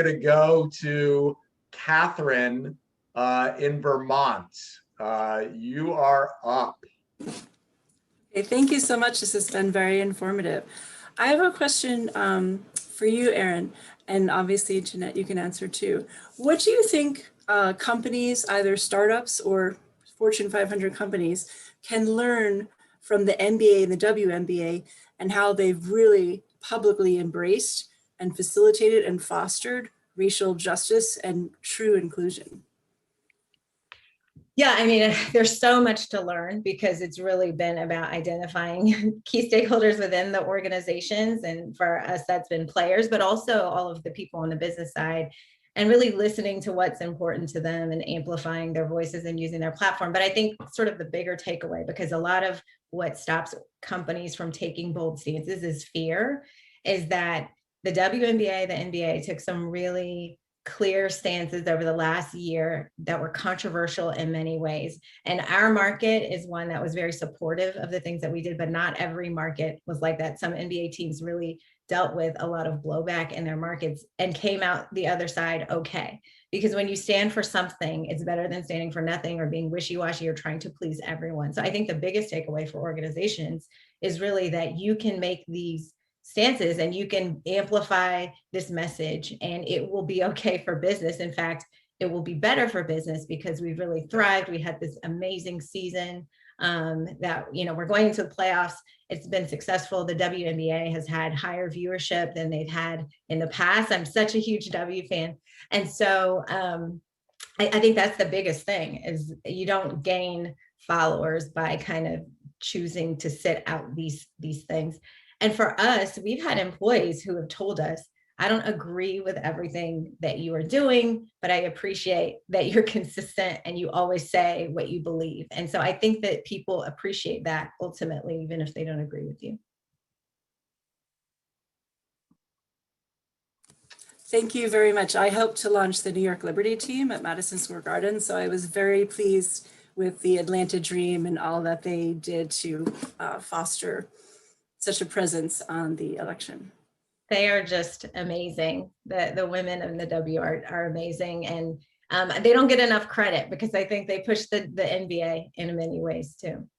going to go to Katherine in Vermont. You are up. Okay, thank you so much. This has been very informative. I have a question for you, Erin, and obviously, Ginnette, you can answer too. What do you think companies, either startups or Fortune 500 companies, can learn from the MBA and the WMBA, and how they've really publicly embraced and facilitated and fostered racial justice and true inclusion? Yeah, I mean, there's so much to learn because it's really been about identifying key stakeholders within the organizations. And for us, that's been players, but also all of the people on the business side, and really listening to what's important to them and amplifying their voices and using their platform. But I think sort of the bigger takeaway, because a lot of what stops companies from taking bold stances is fear, is that the WNBA, the NBA took some really clear stances over the last year that were controversial in many ways. And our market is one that was very supportive of the things that we did, but not every market was like that. Some NBA teams really dealt with a lot of blowback in their markets and came out the other side okay. Because when you stand for something, it's better than standing for nothing or being wishy-washy or trying to please everyone. So I think the biggest takeaway for organizations is really that you can make these stances and you can amplify this message and it will be okay for business. In fact, it will be better for business because we've really thrived. We had this amazing season that, we're going into the playoffs. It's been successful. The WNBA has had higher viewership than they've had in the past. I'm such a huge W fan. And so I think that's the biggest thing, is you don't gain followers by kind of choosing to sit out these things. And for us, we've had employees who have told us, I don't agree with everything that you are doing, but I appreciate that you're consistent and you always say what you believe. And so I think that people appreciate that ultimately, even if they don't agree with you. Thank you very much. I helped to launch the New York Liberty team at Madison Square Garden, so I was very pleased with the Atlanta Dream and all that they did to foster such a presence on the election. They are just amazing. The women in the W are amazing, and they don't get enough credit because I think they push the NBA in many ways too.